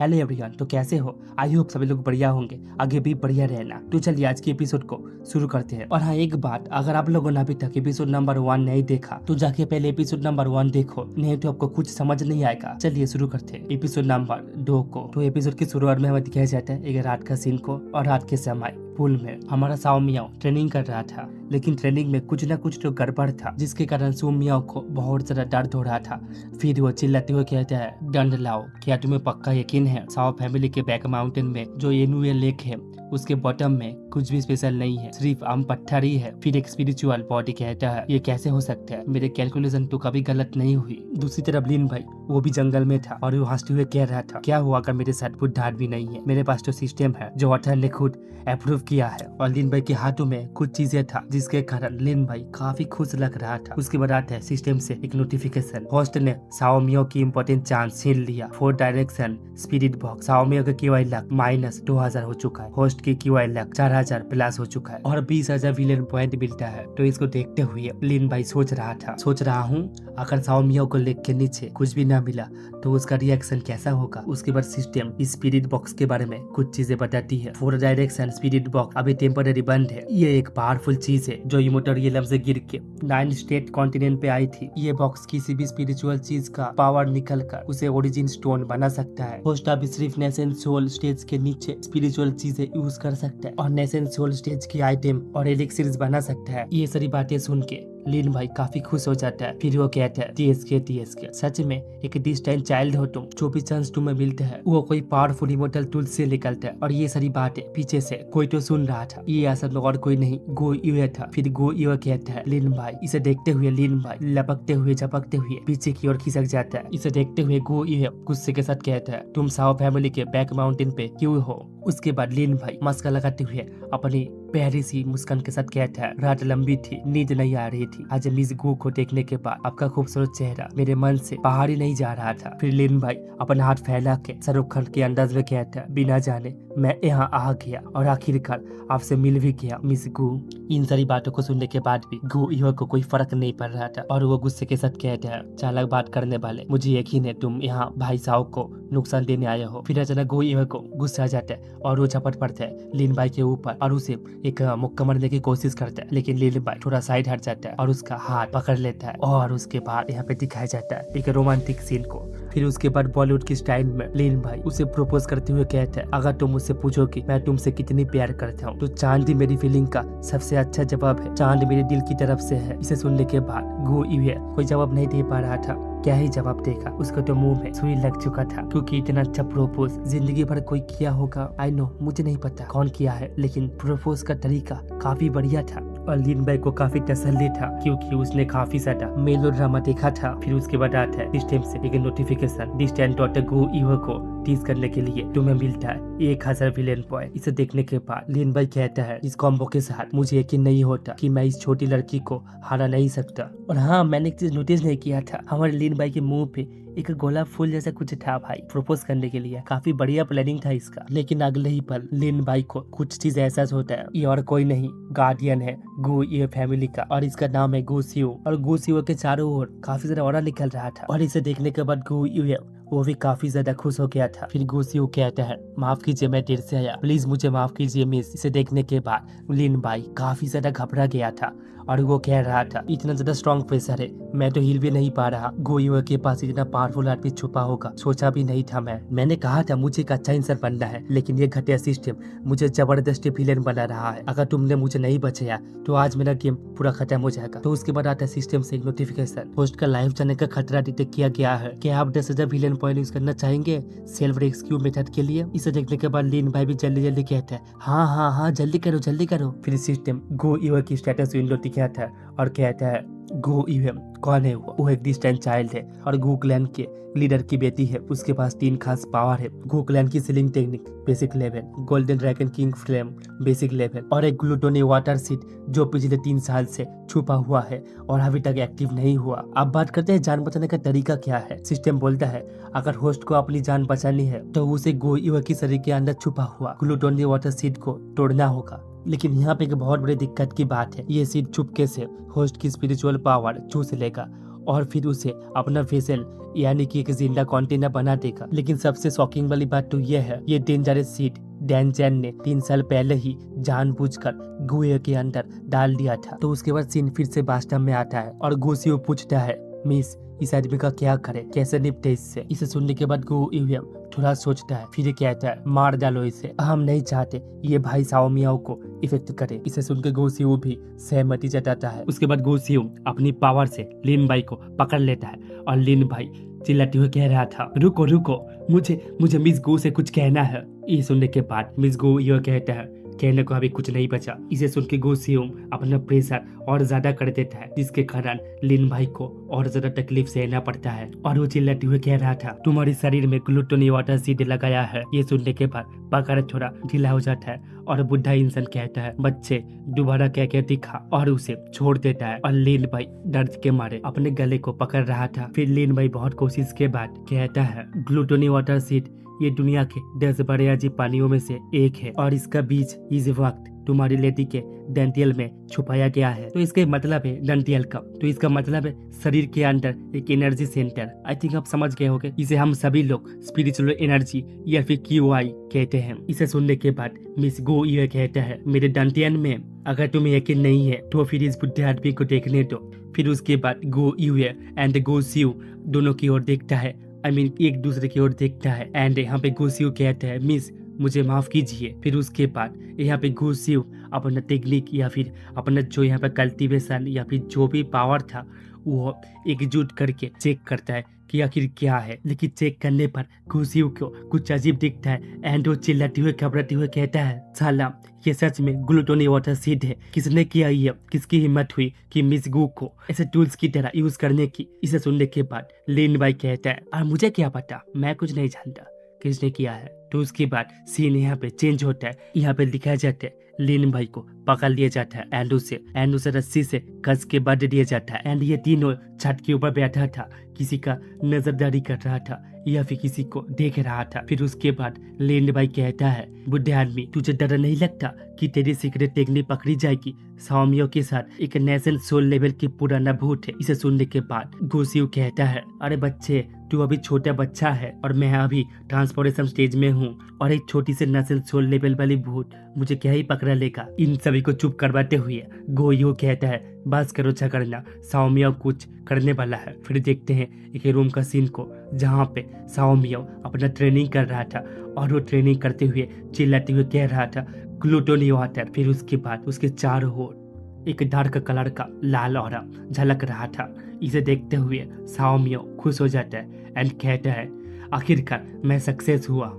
Hello everyone, तो कैसे हो? आई होप सभी लोग बढ़िया होंगे, आगे भी बढ़िया रहना। तो चलिए आज की एपिसोड को शुरू करते हैं। और हाँ, एक बात, अगर आप लोगों ने अभी तक एपिसोड नंबर 1 नहीं देखा तो जाके पहले एपिसोड नंबर 1 देखो, नहीं तो आपको कुछ समझ नहीं आएगा। चलिए शुरू करते हैं एपिसोड नंबर 2 को। तो एपिसोड की शुरुआत में हमें दिखाया जाता है एक रात का सीन को। और रात के समय पूल में हमारा साओ मियाओ ट्रेनिंग कर रहा था, लेकिन ट्रेनिंग में कुछ न कुछ तो गड़बड़ था, जिसके कारण सो मियाओ को बहुत ज्यादा दर्द हो रहा था। फिर वो चिल्लाते हुए कहता है, दंड लाओ। क्या तुम्हें पक्का यकीन है साओ फैमिली के बैक माउंटेन में जो एनुअल लेक है उसके बॉटम में कुछ भी स्पेशल नहीं है, सिर्फ आम पत्थर ही है? फिर एक स्पिरिचुअल बॉडी कहता है, ये कैसे हो सकता है? मेरे कैलकुलेशन तो कभी गलत नहीं हुई। दूसरी तरफ लिन भाई वो भी जंगल में था और वो हंसते हुए कह रहा था, क्या हुआ अगर मेरे साथ खुद ढाट भी नहीं है? मेरे पास तो सिस्टम है जो ऑथर ने खुद अप्रूव किया है। और लिन भाई के हाथों में कुछ चीजें था जिसके कारण लिन भाई काफी खुश लग रहा था। उसके बाद आता है सिस्टम से एक नोटिफिकेशन, होस्ट ने साओमियो की इम्पोर्टेंट चांस छीन लिया। 4 डायरेक्शन स्पिरिट बॉक्स, साओमियो का क्यूआई लक -2000 हो चुका है, होस्ट की क्यूआई लक 4000 प्लस हो चुका है और 20,000 विलेन पॉइंट मिलता है। तो इसको देखते हुए लिन भाई सोच रहा हूँ अगर साओमियो को लेक के नीचे कुछ भी ना मिला तो उसका रिएक्शन कैसा होगा। उसके बाद सिस्टम स्पिरिट बॉक्स के बारे में कुछ चीजें बताती है। 4 डायरेक्शन स्पिरिट बॉक्स अभी टेम्पररी बंद है। ये एक पावरफुल चीज है जो इमोर्टल रियलम से गिर के 9 स्टेट कॉन्टिनेंट पे आई थी। ये बॉक्स किसी भी स्पिरिचुअल चीज का पावर निकल कर उसे ओरिजिन स्टोन बना सकता है। होस्ट अभी सिर्फ नेशन सोल स्टेज के नीचे स्पिरिचुअल चीजें यूज कर सकता है और नेशन सोल स्टेज की आइटम और एलिक्सिर्स बना सकता है। ये सारी बातें सुन के लिन भाई काफी खुश हो जाता है। फिर वो कहता है, टीएसके सच में एक डिस्टेंट चाइल्ड हो तुम। जो भी चांस तुम्हें मिलता है वो कोई पावरफुल इमोर्टल टूल से निकलता है। और ये सारी बातें पीछे से कोई तो सुन रहा था। ये असल और कोई नहीं, गो यूए था। फिर गो यूए कहता है, लिन भाई। इसे देखते हुए लिन भाई लपकते हुए झपकते हुए पीछे की ओर खिसक जाता है। इसे देखते हुए गो यूए गुस्से के साथ कहता है, तुम साओ फैमिली के बैक माउंटेन पे क्यों हो? उसके बाद लिन भाई मस्का लगाते हुए अपनी प्यारी सी मुस्कान के साथ कहता है, रात लंबी थी, नींद नहीं आ रही थी। आज मिस गू को देखने के बाद आपका खूबसूरत चेहरा मेरे मन से बाहर ही नहीं जा रहा था। फिर लिन भाई अपना हाथ फैला के शाहरुख खान के अंदाज में कहता है, बिना जाने मैं यहाँ आ गया और आखिरकार आपसे मिल भी गया मिस गू। इन सारी बातों को सुनने के बाद भी गू यूए को कोई फर्क नहीं पड़ रहा था और वो गुस्से के साथ कहता है, चालाक बात करने वाले, मुझे यकीन है तुम यहाँ भाई साहब को नुकसान देने आए हो। फिर अचानक गू यूए को गुस्सा आ जाता है और वो झपट पड़ता है लिन भाई के ऊपर और उसे एक मुक्का मारने की कोशिश करता है, लेकिन लिन भाई थोड़ा साइड हट जाता है और उसका हाथ पकड़ लेता है। और उसके बाद यहाँ पे दिखाया जाता है एक रोमांटिक सीन को। फिर उसके बाद बॉलीवुड की स्टाइल में लिन भाई उसे प्रपोज करते हुए कहता है, अगर तुम मुझसे पूछो कि मैं तुमसे कितनी प्यार करता हूँ तो चांद ही मेरी फीलिंग का सबसे अच्छा जवाब है। चांद मेरे दिल की तरफ से है। इसे सुनने के बाद गो यूए कोई जवाब नहीं दे पा रहा था। क्या ही जवाब देगा, उसको तो मुंह में सुई लग चुका था, क्योंकि इतना अच्छा प्रोपोज जिंदगी भर कोई किया होगा। आई नो, मुझे नहीं पता कौन किया है, लेकिन प्रोपोज का तरीका काफी बढ़िया था। और लिन भाई को काफी तसल्ली था क्योंकि उसने काफी ज्यादा मेलोड्रामा देखा था। फिर उसके बाद आता है सिस्टम से एक नोटिफिकेशन, डिस्टेंट डॉटर गो यूए को टीज करने के लिए तुम्हें मिलता है 1000 विलेन पॉइंट। इसे देखने के बाद लिन भाई कहता है, इस कॉम्बो के साथ मुझे यकीन नहीं होता कि मैं इस छोटी लड़की को हरा नहीं सकता। और हाँ, मैंने एक चीज नोटिस नहीं किया था, हमारे लिन भाई के मुंह पे एक गोलाप फूल जैसा कुछ था भाई, प्रपोज करने के लिए। काफी बढ़िया प्लानिंग था इसका। लेकिन अगले ही पल लिन भाई को कुछ चीज एहसास होता है, ये और कोई नहीं गार्डियन है गू यूए फैमिली का और इसका नाम है गुसियो। और गुसियो के चारों ओर काफी ज्यादा ऑरा निकल रहा था और इसे देखने के बाद गू यूए वो भी काफी ज्यादा खुश हो गया था। फिर गुसियो कहता है, माफ कीजिए मैं देर से आया, प्लीज मुझे माफ कीजिए मिस। इसे देखने के बाद लिन भाई काफी ज्यादा घबरा गया था और वो कह रहा था, इतना ज्यादा स्ट्रॉन्ग प्रेशर है, मैं तो हिल भी नहीं पा रहा। गो यूए के पास इतना पावरफुल आदमी छुपा होगा सोचा भी नहीं था। मैंने कहा था मुझे एक अच्छा इंसान बनना है, लेकिन ये घटिया सिस्टम मुझे जबरदस्ती विलेन बना रहा है। अगर तुमने मुझे नहीं बचाया तो आज मेरा गेम पूरा खत्म हो जाएगा। तो उसके बाद आता है सिस्टम से एक नोटिफिकेशन, होस्ट का लाइफ जाने का खतरा डिटेक्ट किया गया है। क्या आप 10,000 विलेन पॉइंट यूज करना चाहेंगे सेल्फ रेस्क्यू मेथड के लिए? इसे देखने के बाद लिन भाई भी जल्दी जल्दी कहता है, हाँ जल्दी करो। फिर सिस्टम गो यूए की स्टेटस विंडो दिखाता है और कहता है, गो यूए कौन है? वो एक डिस्टेंट चाइल्ड है और गू क्लैन के लीडर की बेटी है। उसके पास 3 खास पावर है, गू क्लैन की ceiling technique basic level, golden dragon king flame basic level और एक ग्लूटोनी वाटर सीट जो पिछले 3 साल से छुपा हुआ है और अभी तक एक्टिव नहीं हुआ। अब बात करते हैं जान बचाने का तरीका क्या है। सिस्टम बोलता है, अगर होस्ट को अपनी जान बचानी है तो उसे गो यूए की शरीर के अंदर छुपा हुआ ग्लूटोनी वाटर सीट को तोड़ना होगा। लेकिन यहाँ पे एक बहुत बड़ी दिक्कत की बात है, ये सीट चुपके से होस्ट की स्पिरिचुअल पावर चूस लेगा और फिर उसे अपना वेसल यानी कि एक जिंदा कंटेनर बना देगा। लेकिन सबसे शॉकिंग वाली बात तो यह है, ये डेंजरस सीड डैन चैन ने 3 साल पहले ही जानबूझकर गुए के अंदर डाल दिया था। तो उसके बाद सीन फिर से बाथटब में आता है और गोसियो पूछता है, मिस इस आदमी का क्या करे, कैसे निपटे इससे। इसे सुनने के बाद गो इवियम थोड़ा सोचता है, फिर कहता है मार डालो इसे, हम नहीं चाहते ये भाई साओमियाओ को इफेक्ट करे। इसे सुनकर गोसियो भी सहमति जताता है। उसके बाद गोसियो अपनी पावर से लिन भाई को पकड़ लेता है और लिन भाई चिल्लाते हुए कह रहा था, रुको रुको, मुझे मिस गो से कुछ कहना है। ये सुनने के बाद मिस गो यह कहता है, कहने को अभी कुछ नहीं बचा। इसे सुन के गोसियो अपना प्रेशर और ज्यादा कर देता है, जिसके कारण लिन भाई को और ज्यादा तकलीफ सहना पड़ता है। और वो चिल्लाते हुए कह रहा था, तुम्हारे शरीर में ग्लूटोनी वाटर सीड लगाया है। ये सुनने के बाद पकड़ थोड़ा ढीला हो जाता है और बुढ़ा इंसान कहता है, बच्चे दोबारा क्या क्या दिखा, और उसे छोड़ देता है। और लिन भाई दर्द के मारे अपने गले को पकड़ रहा था। फिर लिन भाई बहुत कोशिश के बाद कहता है, ग्लूटोनी वाटर सीड ये दुनिया के 10 बड़े अजीब पानियों में से एक है और इसका बीज इस वक्त तुम्हारी लेडी के डेंटियल में छुपाया गया है। तो इसका मतलब है डेंटियल का, तो इसका मतलब है शरीर के अंदर एक एनर्जी सेंटर। आई थिंक आप समझ गए होंगे, इसे हम सभी लोग स्पिरिचुअल एनर्जी या फिर QI कहते हैं। इसे सुनने के बाद मिस गो ये कहता है, मेरे डेंटियल में अगर तुम्हें यकीन नहीं है तो फिर इस बुढ़े आदमी को देखने दो। फिर उसके बाद गो यूए एंड गो सियो दोनों की ओर देखता है, एक दूसरे की ओर देखता है। एंड यहाँ पे गोसियो कहता है, मिस मुझे माफ कीजिए। फिर उसके बाद यहाँ पे गोसियो अपना टेक्निक या फिर अपना जो यहाँ पे कल्टीवेशन या फिर जो भी पावर था वो एकजुट करके चेक करता है कि आखिर क्या है। लेकिन चेक करने पर गोसियो को कुछ अजीब दिखता है एंड वो चिल्लाते हुए घबराते हुए कहता है, साला ये सच में ग्लूटोनी वाटर सीड है। किसने किया ये, किसकी हिम्मत हुई कि मिस गू को ऐसे टूल्स की तरह यूज करने की। इसे सुनने के बाद लिन भाई कहता है, और मुझे क्या पता, मैं कुछ नहीं जानता किसने किया है। तो उसके बाद सीन यहाँ पे चेंज होता है। यहाँ पे लिखा जाता है, लिन भाई को पकड़ लिया जाता है एंड उसे रस्सी से कस के बांध दिया जाता है। एंड ये तीनों छत के ऊपर बैठा था, किसी का नजरदारी कर रहा था या फिर किसी को देख रहा था। फिर उसके बाद लिन भाई कहता है, बुढ़े आदमी तुझे डर नहीं लगता कि तेरी सीक्रेट टेक्निक पकड़ी जाएगी। साओमियो के साथ एक नेशनल सोल लेवल की पुराना भूत है। इसे सुनने के बाद गोसियो कहता है, अरे बच्चे तू अभी छोटा बच्चा है और मैं अभी ट्रांसफॉर्मेशन स्टेज में हूँ और एक छोटी से नेशनल सोल लेवल वाली भूत मुझे क्या ही पकड़ा लेगा। इन सभी को चुप करवाते हुए गोयो कहता है, बस करो झगड़ना, साओमियो कुछ करने वाला है। फिर देखते हैं एक रूम का सीन को जहाँ पे साओमियो अपना ट्रेनिंग कर रहा था और वो ट्रेनिंग करते हुए चिल्लाते हुए कह रहा था, ग्लूटोनी वाटर। फिर उसके बाद उसके चारों ओर एक डार्क कलर का लाल ऑरा झलक रहा था। इसे देखते हुए साओमियो खुश हो जाता है एंड कहता है, आखिरकार मैं सक्सेस हुआ।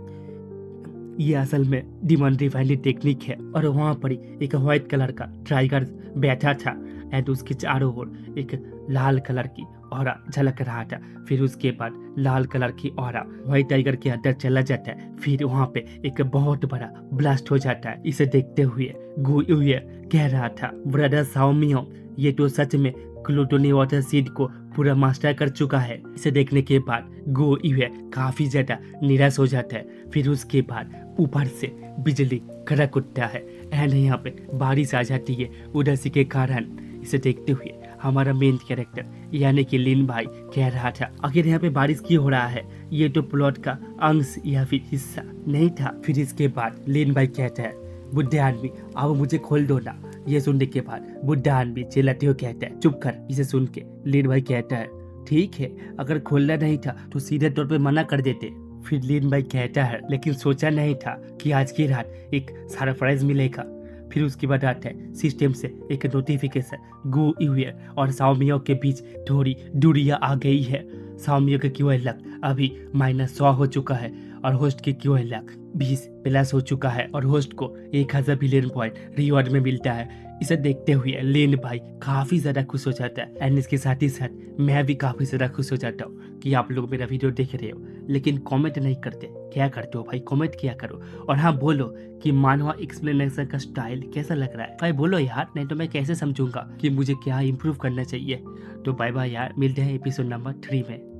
ये असल में डिमन रिफाइनरी टेक्निक है। और वहाँ पर एक व्हाइट कलर का टाइगर बैठा था एंड उसके चारों ओर एक लाल कलर की ऑरा झलक रहा था। फिर उसके बाद लाल कलर की ऑरा व्हाइट टाइगर के अंदर चला जाता है। फिर वहाँ पे एक बहुत बड़ा ब्लास्ट हो जाता है। इसे देखते हुए गु यूए कह रहा था, ब्रदर साओमियो ये तो सच में ग्लूटोनी वाटर सीड को पूरा मास्टर कर चुका है। इसे देखने के बाद गो यूए काफी ज्यादा निराश हो जाता है। फिर उसके बाद ऊपर से बिजली कड़क उठता है एंड यहाँ पे बारिश आ जाती है उदासी के कारण। इसे देखते हुए हमारा मेन कैरेक्टर यानी कि लिन भाई कह रहा था, आखिर यहाँ पे बारिश क्यों हो रहा है, ये तो प्लॉट का अंश या फिर हिस्सा नहीं था। फिर इसके बाद लिन भाई कहता है, बुढ़े आदमी अब मुझे खोल दो ना। ये सुनने के बाद बुढ़ा आदमी चिल्लाते हुए कहता है, चुप कर। इसे सुन के लिन भाई कहता है, ठीक है अगर खोलना नहीं था तो सीधे तौर पे मना कर देते। फिर लिन भाई कहता है, लेकिन सोचा नहीं था कि आज की रात एक सरप्राइज मिलेगा। फिर उसके बाद आता है सिस्टम से एक नोटिफिकेशन, गो यूए और साओमियो के बीच थोड़ी दूरियां आ गई है। साओमियो के QI लक अभी -100 हो चुका है और होस्ट के QI लक 20+ हो चुका है और होस्ट को 1000 बिलियन पॉइंट रिवॉर्ड में मिलता है। इसे देखते हुए लिन भाई काफी ज्यादा खुश हो जाता है एंड इसके साथ ही साथ मैं भी काफी ज्यादा खुश हो जाता हूँ कि आप लोग मेरा वीडियो देख रहे हो, लेकिन कमेंट नहीं करते। क्या करते हो भाई, कमेंट किया करो। और हाँ बोलो कि मानवा एक्सप्लेनेशन का स्टाइल कैसा लग रहा है भाई, बोलो यार, नहीं तो मैं कैसे समझूंगा कि मुझे क्या इम्प्रूव करना चाहिए। तो बाय बाय यार, मिलते हैं एपिसोड नंबर 3 में।